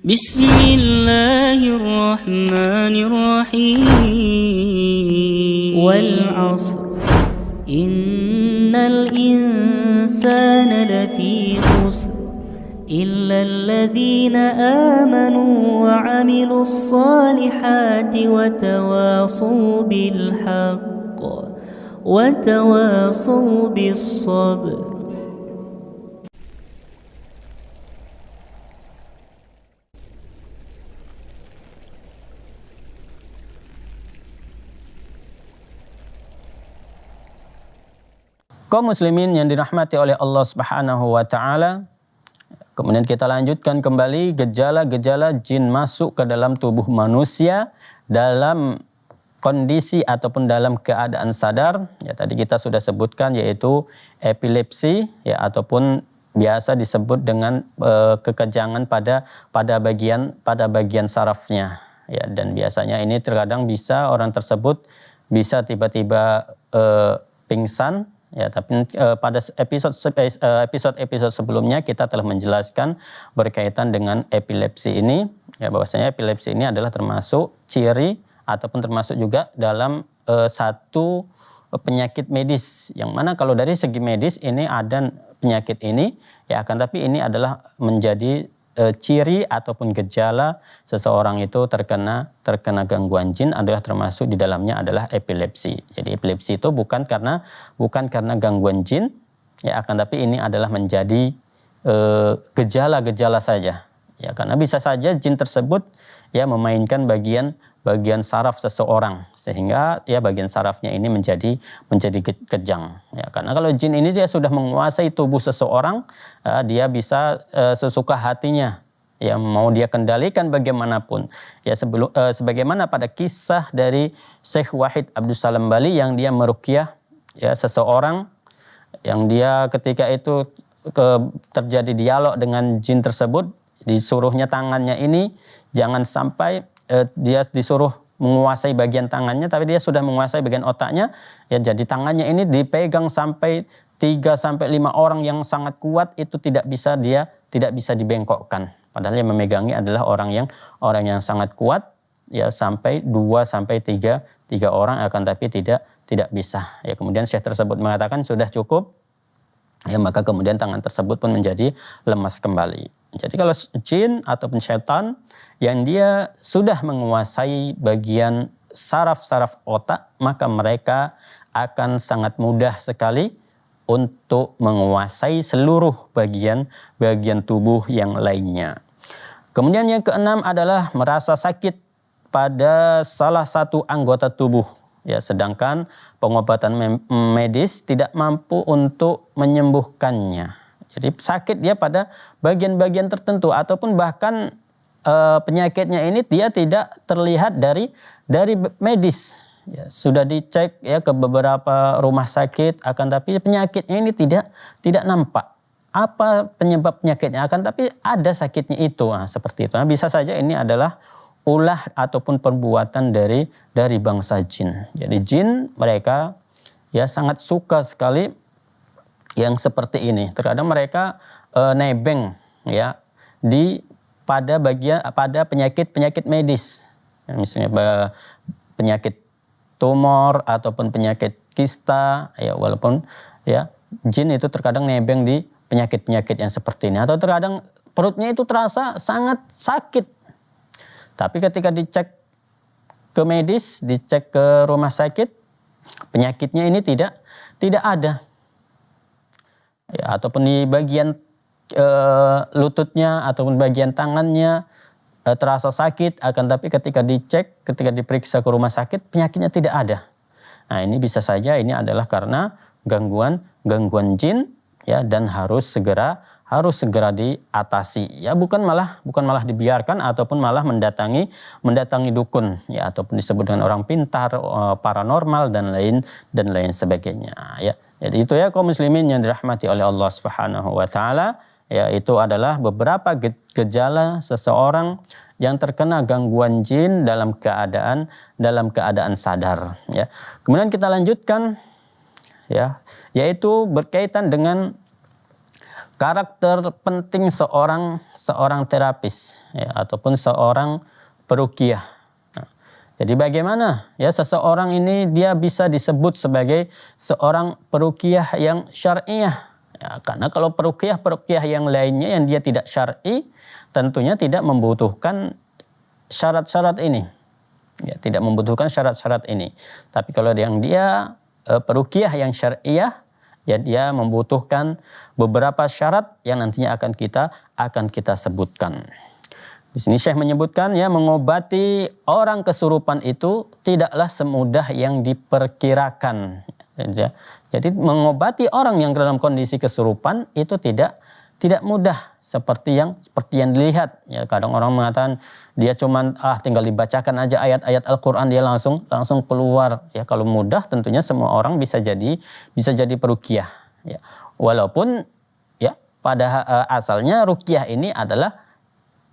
Bismillahirrahmanirrahim. Wal 'ashr. Innal insana lafi khusr illa alladhina amanu wa 'amilus salihati wa tawasaw bil haqq wa tawasaw bis sabr. Kaum muslimin yang dirahmati oleh Allah Subhanahu wa taala, kemudian kita lanjutkan kembali gejala-gejala jin masuk ke dalam tubuh manusia dalam kondisi ataupun dalam keadaan sadar. Ya, tadi kita sudah sebutkan yaitu epilepsi ya, ataupun biasa disebut dengan kekejangan pada bagian sarafnya ya, dan biasanya ini terkadang bisa orang tersebut bisa tiba-tiba pingsan. Ya, tapi pada episode sebelumnya kita telah menjelaskan berkaitan dengan epilepsi ini, ya, bahwasanya epilepsi ini adalah termasuk ciri ataupun termasuk juga dalam satu penyakit medis, yang mana kalau dari segi medis ini ada penyakit ini, ya, akan tapi ini adalah menjadi ciri ataupun gejala seseorang itu terkena gangguan jin adalah termasuk di dalamnya adalah epilepsi. Jadi epilepsi itu bukan karena gangguan jin, ya, akan tapi ini adalah menjadi gejala-gejala saja. Ya, karena bisa saja jin tersebut ya memainkan bagian saraf seseorang sehingga ya bagian sarafnya ini menjadi kejang. Ya, karena kalau jin ini dia sudah menguasai tubuh seseorang, dia bisa sesuka hatinya, ya, mau dia kendalikan bagaimanapun. Ya, sebagaimana pada kisah dari Syekh Wahid Abdus Salam Bali yang dia meruqyah ya seseorang, yang dia ketika itu terjadi dialog dengan jin tersebut, disuruhnya tangannya ini jangan sampai dia disuruh menguasai bagian tangannya, tapi dia sudah menguasai bagian otaknya. Ya, jadi tangannya ini dipegang sampai 3-5 orang yang sangat kuat, itu tidak bisa dibengkokkan. Padahal yang memegangi adalah orang yang sangat kuat, ya, sampai 2-3 orang, akan tapi tidak bisa. Ya, kemudian syekh tersebut mengatakan sudah cukup. Ya, maka kemudian tangan tersebut pun menjadi lemas kembali. Jadi kalau jin ataupun syaitan yang dia sudah menguasai bagian saraf-saraf otak, maka mereka akan sangat mudah sekali untuk menguasai seluruh bagian tubuh yang lainnya. Kemudian yang keenam adalah merasa sakit pada salah satu anggota tubuh. Ya, sedangkan pengobatan medis tidak mampu untuk menyembuhkannya. Jadi sakit dia pada bagian-bagian tertentu, ataupun bahkan penyakitnya ini dia tidak terlihat dari medis. Ya, sudah dicek ya ke beberapa rumah sakit, akan tapi penyakitnya ini tidak nampak. Apa penyebab penyakitnya, akan tapi ada sakitnya itu. Nah, seperti itu. Nah, bisa saja ini adalah ulah ataupun perbuatan dari bangsa jin. Jadi jin mereka ya sangat suka sekali yang seperti ini. Terkadang mereka nebeng ya pada penyakit medis. Ya, misalnya penyakit tumor ataupun penyakit kista, ya, walaupun ya jin itu terkadang nebeng di penyakit-penyakit yang seperti ini, atau terkadang perutnya itu terasa sangat sakit. Tapi ketika dicek ke medis, dicek ke rumah sakit, penyakitnya ini tidak ada. Ya, ataupun di bagian lututnya ataupun bagian tangannya terasa sakit, akan tapi ketika diperiksa ke rumah sakit, penyakitnya tidak ada. Nah, ini bisa saja ini adalah karena gangguan jin, ya, dan harus segera diatasi. Ya, bukan malah dibiarkan ataupun malah mendatangi dukun, ya, ataupun disebut dengan orang pintar, paranormal dan lain sebagainya, ya. Jadi itu ya kaum muslimin yang dirahmati oleh Allah Subhanahu wa taala, ya, itu adalah beberapa gejala seseorang yang terkena gangguan jin dalam keadaan sadar, ya. Kemudian kita lanjutkan, ya, yaitu berkaitan dengan karakter penting seorang terapis ya, ataupun seorang peruqyah. Nah, jadi bagaimana ya seseorang ini dia bisa disebut sebagai seorang peruqyah yang syar'iyah? Ya, karena kalau peruqyah yang lainnya yang dia tidak syar'i tentunya tidak membutuhkan syarat-syarat ini. Ya, tidak membutuhkan syarat-syarat ini. Tapi kalau yang dia peruqyah yang syar'iyah, ya dia membutuhkan beberapa syarat yang nantinya akan kita sebutkan. Di sini Syekh menyebutkan ya mengobati orang kesurupan itu tidaklah semudah yang diperkirakan. Ya. Jadi mengobati orang yang dalam kondisi kesurupan itu tidak mudah seperti yang dilihat. Ya, kadang orang mengatakan dia cuman tinggal dibacakan aja ayat-ayat Al-Qur'an dia langsung keluar. Ya, kalau mudah tentunya semua orang bisa jadi peruqyah. Ya. Walaupun ya pada asalnya ruqyah ini adalah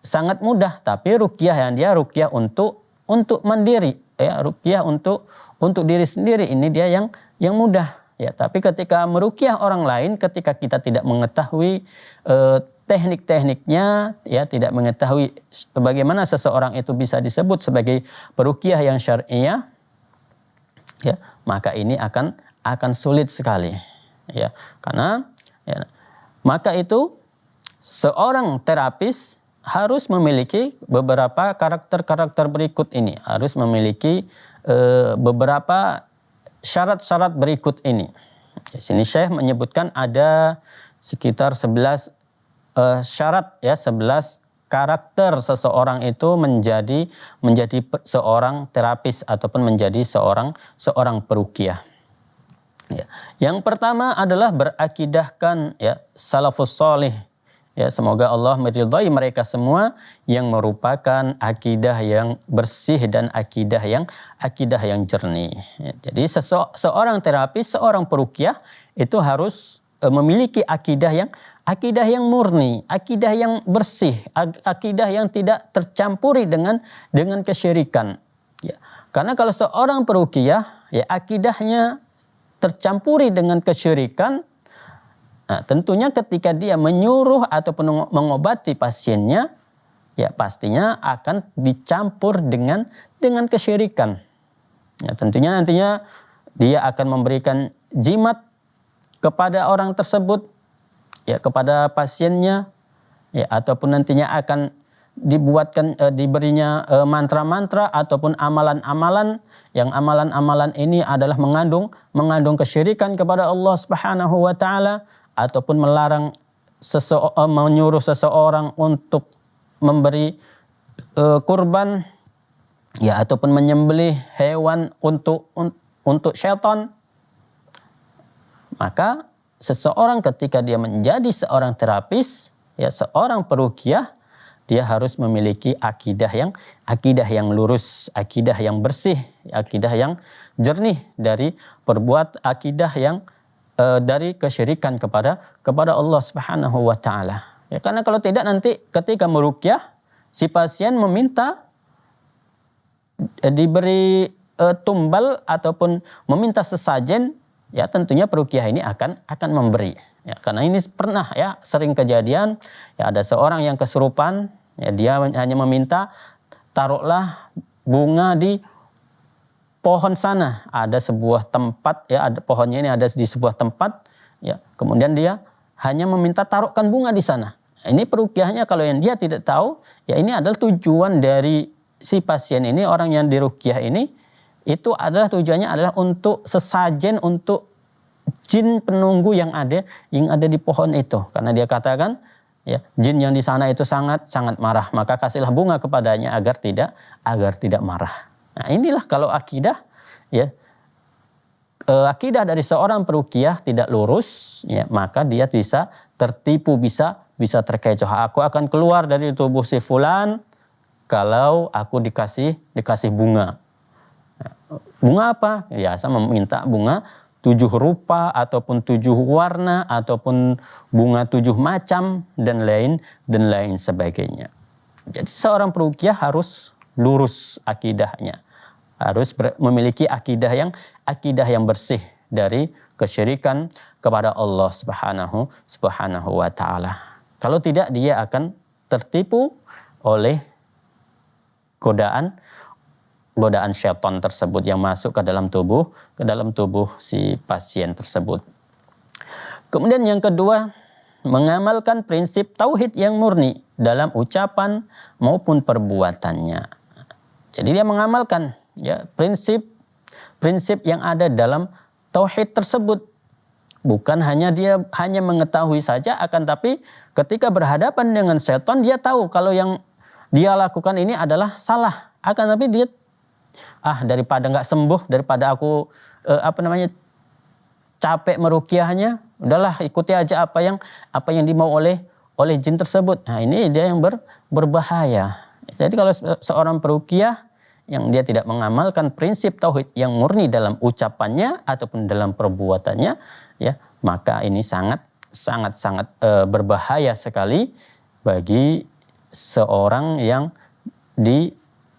sangat mudah, tapi ruqyah yang dia ruqyah untuk mandiri, ya, ruqyah untuk diri sendiri ini dia yang mudah. Ya, tapi ketika meruqyah orang lain, ketika kita tidak mengetahui teknik-tekniknya, ya tidak mengetahui bagaimana seseorang itu bisa disebut sebagai peruqyah yang syar'iyah, ya, maka ini akan sulit sekali. Ya, karena ya, maka itu seorang terapis harus memiliki beberapa karakter berikut ini, harus memiliki beberapa syarat-syarat berikut ini. Di sini Syekh menyebutkan ada sekitar 11 syarat ya, 11 karakter seseorang itu menjadi seorang terapis ataupun menjadi seorang peruqyah. Ya. Yang pertama adalah berakidahkan ya salafus salih. Ya, semoga Allah meridhai mereka semua yang merupakan akidah yang bersih dan akidah yang jernih. Ya, jadi seorang terapis, seorang peruqyah itu harus memiliki akidah yang murni, akidah yang bersih, akidah yang tidak tercampuri dengan kesyirikan. Ya, karena kalau seorang peruqyah ya akidahnya tercampuri dengan kesyirikan, nah, tentunya ketika dia menyuruh ataupun mengobati pasiennya, ya pastinya akan dicampur dengan kesyirikan. Ya, tentunya nantinya dia akan memberikan jimat kepada orang tersebut, ya kepada pasiennya, ya ataupun nantinya akan diberinya mantra-mantra ataupun amalan-amalan yang amalan-amalan ini adalah mengandung kesyirikan kepada Allah Subhanahu wa taala, ataupun menyuruh seseorang untuk memberi kurban, ya ataupun menyembelih hewan untuk syaitan. Maka seseorang ketika dia menjadi seorang terapis, ya seorang peruqyah, dia harus memiliki akidah yang lurus, akidah yang bersih, akidah yang jernih dari akidah yang dari kesyirikan kepada Allah Subhanahu wa taala. Ya, karena kalau tidak nanti ketika meruqyah si pasien meminta diberi tumbal ataupun meminta sesajen, ya tentunya peruqyah ini akan memberi. Ya, karena ini pernah ya sering kejadian, ya ada seorang yang kesurupan, ya dia hanya meminta taruhlah bunga di pohon sana, ada sebuah tempat ya, ada pohonnya ini ada di sebuah tempat, ya kemudian dia hanya meminta taruhkan bunga di sana. Ini peruqyahnya kalau yang dia tidak tahu, ya ini adalah tujuan dari si pasien ini, orang yang diruqyah ini, itu adalah tujuannya adalah untuk sesajen untuk jin penunggu yang ada di pohon itu, karena dia katakan ya jin yang di sana itu sangat marah, maka kasihlah bunga kepadanya agar tidak marah. Nah, inilah kalau akidah ya akidah dari seorang peruqyah tidak lurus, ya maka dia bisa tertipu, bisa terkecoh. Aku akan keluar dari tubuh si fulan kalau aku dikasih bunga. Nah, bunga apa? Biasa meminta bunga 7 rupa ataupun 7 warna ataupun bunga 7 macam dan lain sebagainya. Jadi seorang peruqyah harus lurus akidahnya, harus memiliki akidah yang bersih dari kesyirikan kepada Allah Subhanahu wa taala. Kalau tidak, dia akan tertipu oleh godaan syaitan tersebut yang masuk ke dalam tubuh si pasien tersebut. Kemudian yang kedua, mengamalkan prinsip tauhid yang murni dalam ucapan maupun perbuatannya. Jadi dia mengamalkan ya prinsip yang ada dalam tauhid tersebut. Bukan hanya dia hanya mengetahui saja, akan tapi ketika berhadapan dengan setan dia tahu kalau yang dia lakukan ini adalah salah. Akan tapi dia daripada nggak sembuh, daripada aku capek meruqyahnya, udahlah ikuti aja apa yang dimau oleh jin tersebut. Nah, ini dia yang berbahaya. Jadi kalau seorang peruqyah yang dia tidak mengamalkan prinsip tauhid yang murni dalam ucapannya ataupun dalam perbuatannya, ya, maka ini sangat berbahaya sekali bagi seorang yang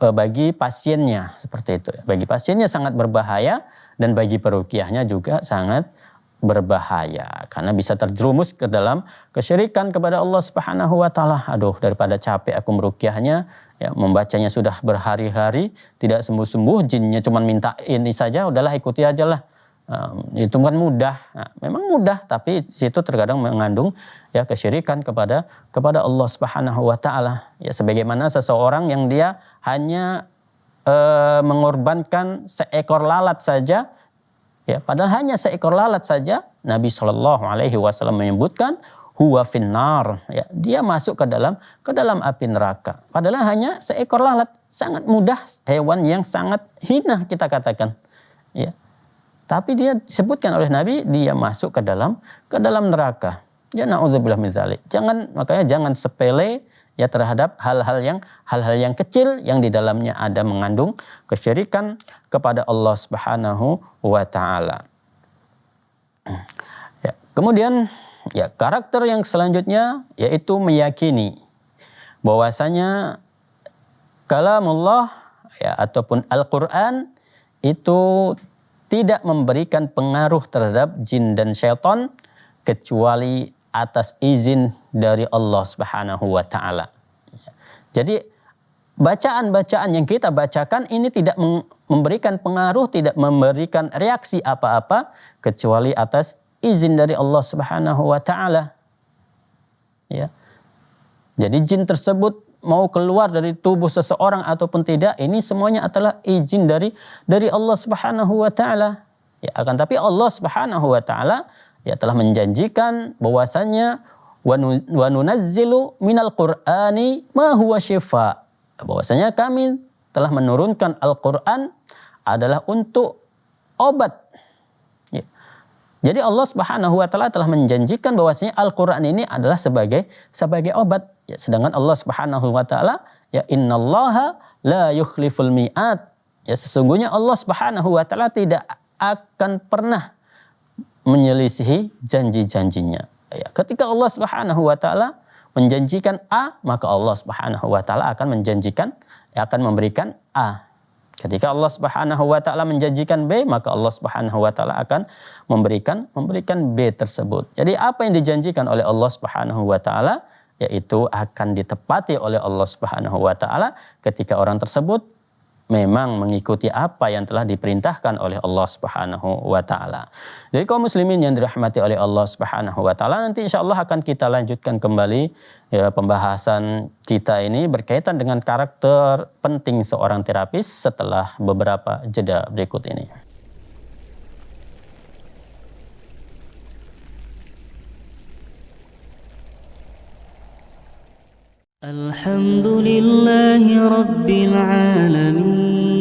bagi pasiennya, seperti itu. Bagi pasiennya sangat berbahaya, dan bagi peruqyahnya juga sangat berbahaya karena bisa terjerumus ke dalam kesyirikan kepada Allah Subhanahu wa taala. Aduh, daripada capek aku meruqyahnya, ya, membacanya sudah berhari-hari tidak sembuh-sembuh, jinnya cuma minta ini saja, udahlah ikuti aja lah. Itu kan mudah. Nah, memang mudah, tapi situ terkadang mengandung ya kesyirikan kepada Allah Subhanahu wa taala. Ya, sebagaimana seseorang yang dia hanya mengorbankan seekor lalat saja, ya, padahal hanya seekor lalat saja, Nabi Shallallahu Alaihi Wasallam menyebutkan huwa finnar, ya, dia masuk ke dalam api neraka. Padahal hanya seekor lalat, sangat mudah, hewan yang sangat hina kita katakan, ya. Tapi dia disebutkan oleh Nabi dia masuk ke dalam neraka. Ya, na'udzubillah min dzalik. Makanya jangan sepele ya terhadap hal-hal yang kecil yang di dalamnya ada mengandung kesyirikan kepada Allah Subhanahu wa taala. Ya, kemudian ya karakter yang selanjutnya yaitu meyakini bahwasanya kalamullah ya ataupun Al-Qur'an itu tidak memberikan pengaruh terhadap jin dan syaitan kecuali atas izin dari Allah Subhanahu wa taala. Jadi bacaan-bacaan yang kita bacakan ini tidak memberikan pengaruh, tidak memberikan reaksi apa-apa kecuali atas izin dari Allah Subhanahu wa taala. Ya. Jadi jin tersebut mau keluar dari tubuh seseorang ataupun tidak, ini semuanya adalah izin dari Allah Subhanahu wa taala. Ya, akan tapi Allah Subhanahu wa taala ya telah menjanjikan bahwasanya wa nunazzilu minal qur'ani ma huwa syifa. Bahwasanya kami telah menurunkan Al-Qur'an adalah untuk obat. Ya. Jadi Allah Subhanahu wa taala telah menjanjikan bahwasanya Al-Qur'an ini adalah sebagai obat. Ya, sedangkan Allah Subhanahu wa taala ya innallaha la yukhliful mi'ad. Ya, sesungguhnya Allah Subhanahu wa taala tidak akan pernah menyelisihi janji-janjinya. Ya, ketika Allah Subhanahu wa taala menjanjikan A, maka Allah Subhanahu wa taala akan memberikan A. Ketika Allah Subhanahu wa taala menjanjikan B, maka Allah Subhanahu wa taala akan memberikan B tersebut. Jadi apa yang dijanjikan oleh Allah Subhanahu wa taala yaitu akan ditepati oleh Allah Subhanahu wa taala ketika orang tersebut memang mengikuti apa yang telah diperintahkan oleh Allah Subhanahu wa taala. Jadi kaum muslimin yang dirahmati oleh Allah Subhanahu wa taala, nanti insyaallah akan kita lanjutkan kembali ya pembahasan kita ini berkaitan dengan karakter penting seorang terapis setelah beberapa jeda berikut ini. الحمد لله رب العالمين